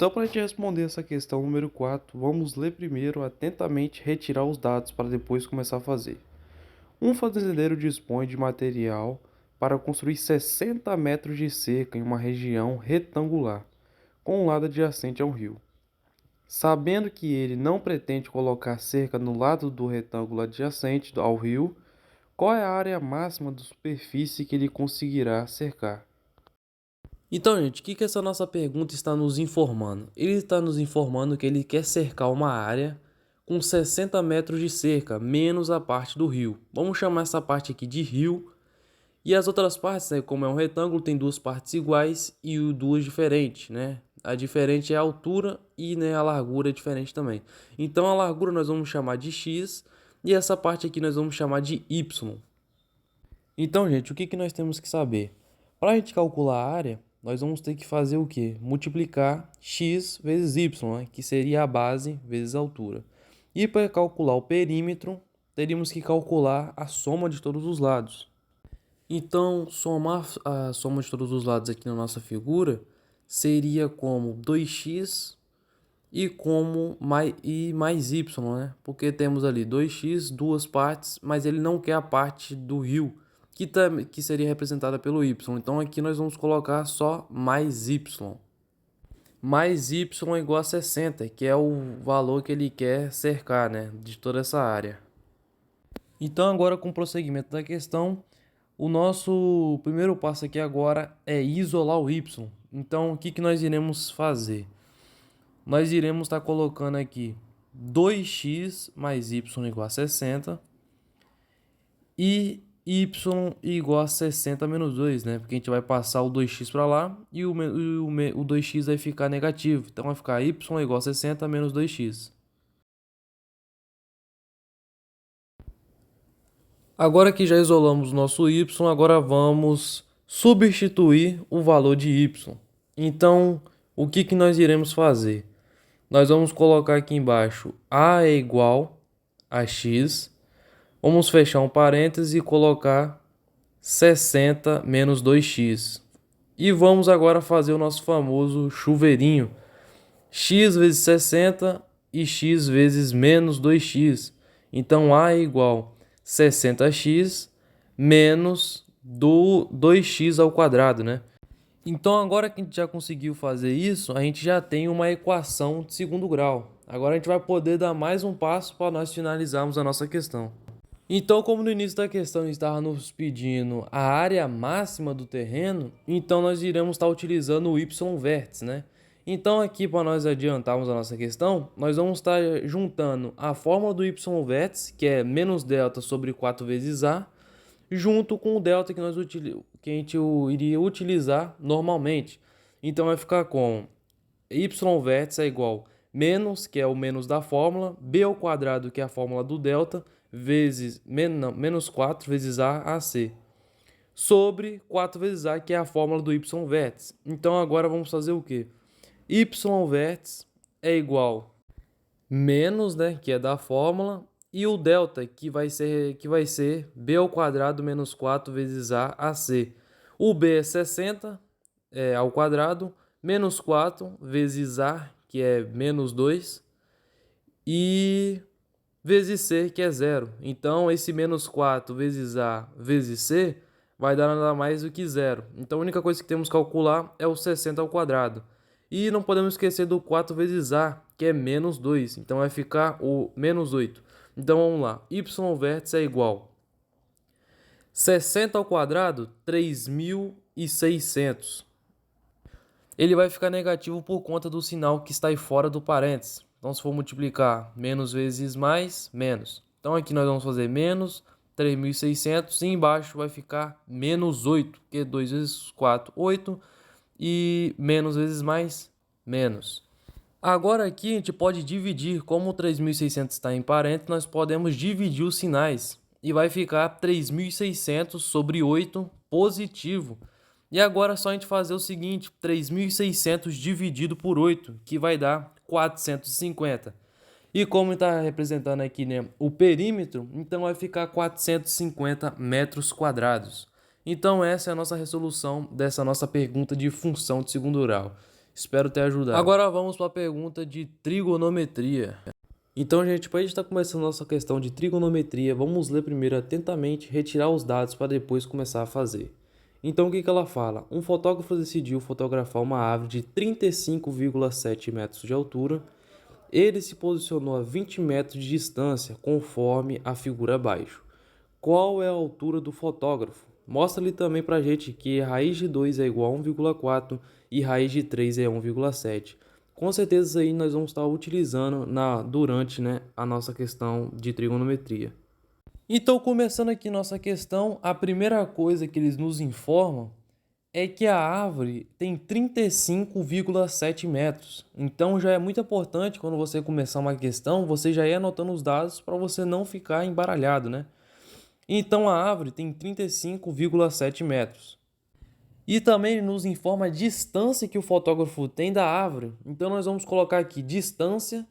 Então, para a gente responder essa questão número 4, vamos ler primeiro atentamente e retirar os dados para depois começar a fazer. Um fazendeiro dispõe de material para construir 60 metros de cerca em uma região retangular, com um lado adjacente a um rio. Sabendo que ele não pretende colocar cerca no lado do retângulo adjacente ao rio, qual é a área máxima de superfície que ele conseguirá cercar? Então, gente, o que essa nossa pergunta está nos informando? Ele está nos informando que ele quer cercar uma área com 60 metros de cerca, menos a parte do rio. Vamos chamar essa parte aqui de rio. E as outras partes, né, como é um retângulo, tem duas partes iguais e duas diferentes, né? A diferente é a altura e, né, a largura é diferente também. Então, a largura nós vamos chamar de x e essa parte aqui nós vamos chamar de y. Então, gente, o que nós temos que saber? Para a gente calcular a área, nós vamos ter que fazer o quê? Multiplicar x vezes y, né? Que seria a base vezes a altura. E para calcular o perímetro, teríamos que calcular a soma de todos os lados. Então, somar a soma de todos os lados aqui na nossa figura seria como 2x mais y, né? Porque temos ali 2x, duas partes, mas ele não quer a parte do rio, que seria representada pelo y. Então aqui nós vamos colocar só mais y. Mais y é igual a 60, que é o valor que ele quer cercar, né, de toda essa área. Então agora, com o prosseguimento da questão, o nosso primeiro passo aqui agora é isolar o y. Então o que nós iremos fazer? Nós iremos estar colocando aqui 2x mais y igual a 60 e y igual a 60 menos 2, né? Porque a gente vai passar o 2x para lá e o 2x vai ficar negativo. Então vai ficar y igual a 60 menos 2x. Agora que já isolamos o nosso y, agora vamos substituir o valor de y. Então, o que nós iremos fazer? Nós vamos colocar aqui embaixo a é igual a x. Vamos fechar um parêntese e colocar 60 menos 2x. E vamos agora fazer o nosso famoso chuveirinho. X vezes 60 e x vezes menos 2x. Então a é igual 60x menos do 2x ao quadrado, né? Então, agora que a gente já conseguiu fazer isso, a gente já tem uma equação de segundo grau. Agora a gente vai poder dar mais um passo para nós finalizarmos a nossa questão. Então, como no início da questão estava nos pedindo a área máxima do terreno, então nós iremos estar utilizando o y-vértice, né? Então, aqui para nós adiantarmos a nossa questão, nós vamos estar juntando a fórmula do y-vértice, que é menos delta sobre 4 vezes a, junto com o delta que que a gente iria utilizar normalmente. Então vai ficar com y-vértice é igual menos, que é o menos da fórmula, b ao quadrado, que é a fórmula do delta, vezes menos 4 vezes a AC, sobre 4 vezes a, que é a fórmula do y-vértice. Então agora vamos fazer o quê? Y-vértice é igual menos, né, que é da fórmula, e o delta, que vai ser b ao quadrado menos 4 vezes a AC. O b é 60 ao quadrado, menos 4 vezes a, que é menos 2, e vezes c, que é 0. Então, esse menos 4 vezes a vezes c vai dar nada mais do que 0. Então, a única coisa que temos que calcular é o 60 ao quadrado. E não podemos esquecer do 4 vezes a, que é menos 2. Então, vai ficar o menos 8. Então, vamos lá. Y-vértice é igual 60 ao quadrado, 3.600. Ele vai ficar negativo por conta do sinal que está aí fora do parênteses. Então, se for multiplicar menos vezes mais, menos. Então, aqui nós vamos fazer menos 3.600 e embaixo vai ficar menos 8, porque 2 vezes 4, 8, e menos vezes mais, menos. Agora aqui a gente pode dividir, como o 3.600 está em parênteses, nós podemos dividir os sinais. E vai ficar 3.600 sobre 8 positivo. E agora é só a gente fazer o seguinte, 3.600 dividido por 8, que vai dar 450. E como está representando aqui, né, o perímetro, então vai ficar 450 metros quadrados. Então essa é a nossa resolução dessa nossa pergunta de função de segundo grau. Espero ter ajudado. Agora vamos para a pergunta de trigonometria. Então, gente, para a gente estar começando a nossa questão de trigonometria, vamos ler primeiro atentamente, retirar os dados para depois começar a fazer. Então, o que ela fala? Um fotógrafo decidiu fotografar uma árvore de 35,7 metros de altura. Ele se posicionou a 20 metros de distância, conforme a figura abaixo. Qual é a altura do fotógrafo? Mostra ali também para a gente que raiz de 2 é igual a 1,4 e raiz de 3 é 1,7. Com certeza isso aí nós vamos estar utilizando durante a nossa questão de trigonometria. Então, começando aqui nossa questão, a primeira coisa que eles nos informam é que a árvore tem 35,7 metros. Então já é muito importante quando você começar uma questão, você já ir anotando os dados para você não ficar embaralhado, né? Então a árvore tem 35,7 metros. E também nos informa a distância que o fotógrafo tem da árvore. Então nós vamos colocar aqui distância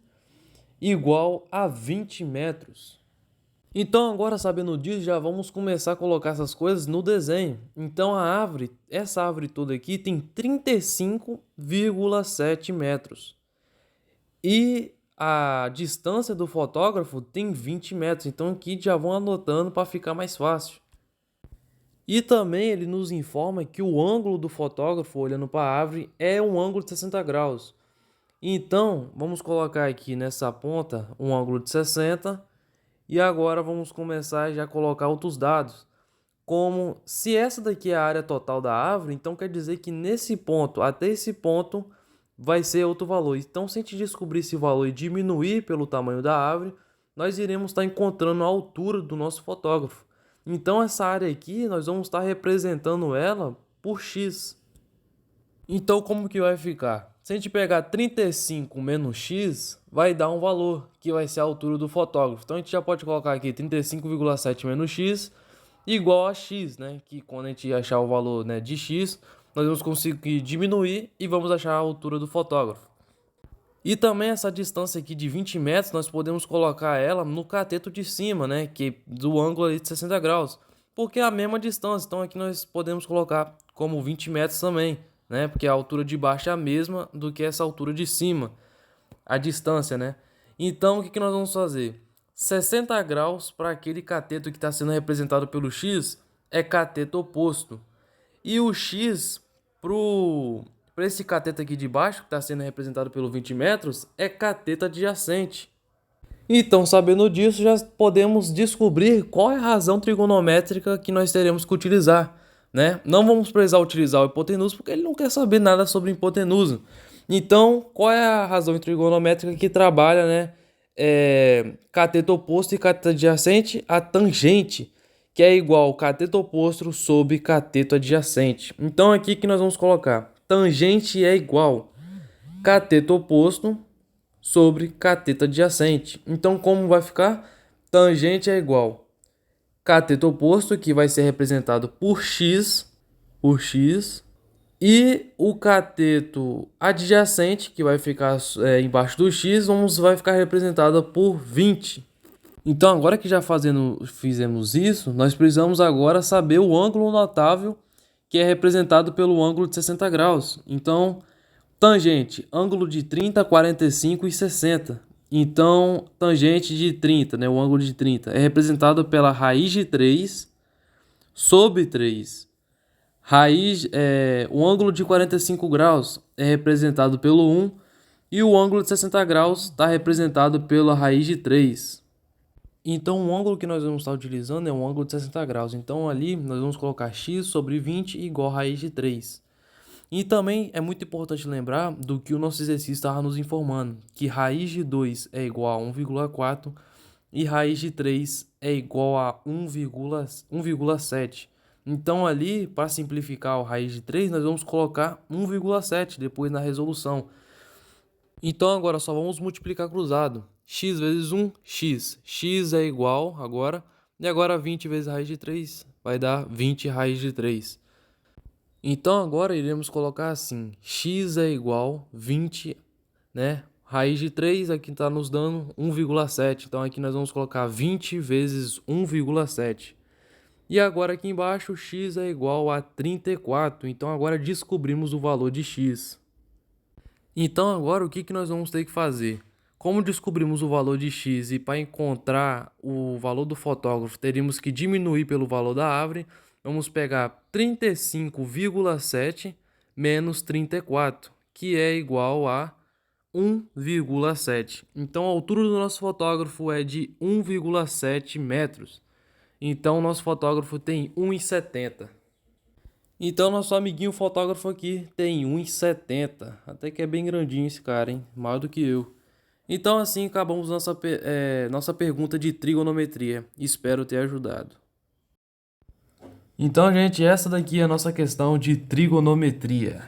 igual a 20 metros. Então agora sabendo disso, já vamos começar a colocar essas coisas no desenho. Então a árvore, essa árvore toda aqui tem 35,7 metros. E a distância do fotógrafo tem 20 metros. Então aqui já vão anotando para ficar mais fácil. E também ele nos informa que o ângulo do fotógrafo olhando para a árvore é um ângulo de 60 graus. Então, vamos colocar aqui nessa ponta um ângulo de 60. E agora vamos começar a já colocar outros dados. Como se essa daqui é a área total da árvore, então quer dizer que nesse ponto até esse ponto vai ser outro valor. Então, se a gente descobrir esse valor e diminuir pelo tamanho da árvore, nós iremos estar encontrando a altura do nosso fotógrafo. Então essa área aqui, nós vamos estar representando ela por x. Então como que vai ficar? Se a gente pegar 35 menos x, vai dar um valor, que vai ser a altura do fotógrafo. Então a gente já pode colocar aqui 35,7 menos x igual a x, né? Que quando a gente achar o valor, né, de x, nós vamos conseguir diminuir e vamos achar a altura do fotógrafo. E também essa distância aqui de 20 metros, nós podemos colocar ela no cateto de cima, né? Que do ângulo ali de 60 graus. Porque é a mesma distância. Então aqui nós podemos colocar como 20 metros também, né? Porque a altura de baixo é a mesma do que essa altura de cima. A distância, né? Então o que nós vamos fazer? 60 graus para aquele cateto que está sendo representado pelo x é cateto oposto. E o x para esse cateto aqui de baixo, que está sendo representado pelo 20 metros, é cateto adjacente. Então, sabendo disso, já podemos descobrir qual é a razão trigonométrica que nós teremos que utilizar, né? Não vamos precisar utilizar o hipotenusa, porque ele não quer saber nada sobre hipotenusa. Então, qual é a razão trigonométrica que trabalha, né? Cateto oposto e cateto adjacente? A tangente, que é igual ao cateto oposto sobre cateto adjacente. Então, aqui que nós vamos colocar tangente é igual cateto oposto sobre cateto adjacente. Então, como vai ficar? Tangente é igual cateto oposto, que vai ser representado por x, e o cateto adjacente, que vai ficar embaixo do x, vai ficar representado por 20. Então, agora que já fizemos isso, nós precisamos agora saber o ângulo notável, que é representado pelo ângulo de 60 graus. Então, tangente, ângulo de 30, 45 e 60. Então, tangente de 30, né, o ângulo de 30, é representado pela raiz de 3 sobre 3. O ângulo de 45 graus é representado pelo 1. E o ângulo de 60 graus está representado pela raiz de 3. Então, o ângulo que nós vamos estar utilizando é um ângulo de 60 graus. Então, ali nós vamos colocar x sobre 20 igual a raiz de 3. E também é muito importante lembrar do que o nosso exercício estava nos informando, que raiz de 2 é igual a 1,4 e raiz de 3 é igual a 1,7. Então, ali, para simplificar a raiz de 3, nós vamos colocar 1,7 depois na resolução. Então, agora só vamos multiplicar cruzado. X vezes 1, x. X é igual agora. E agora 20 vezes raiz de 3 vai dar 20 raiz de 3. Então, agora iremos colocar assim. X é igual 20, né? Raiz de 3 aqui está nos dando 1,7. Então, aqui nós vamos colocar 20 vezes 1,7. E agora aqui embaixo, x é igual a 34. Então, agora descobrimos o valor de x. Então agora o que que nós vamos ter que fazer? Como descobrimos o valor de x e para encontrar o valor do fotógrafo teríamos que diminuir pelo valor da árvore, vamos pegar 35,7 menos 34, que é igual a 1,7. Então a altura do nosso fotógrafo é de 1,7 metros. Então o nosso fotógrafo tem 1,70. Então, nosso amiguinho fotógrafo aqui tem 1,70. Até que é bem grandinho esse cara, hein? Maior do que eu. Então, assim acabamos nossa pergunta de trigonometria. Espero ter ajudado. Então, gente, essa daqui é a nossa questão de trigonometria.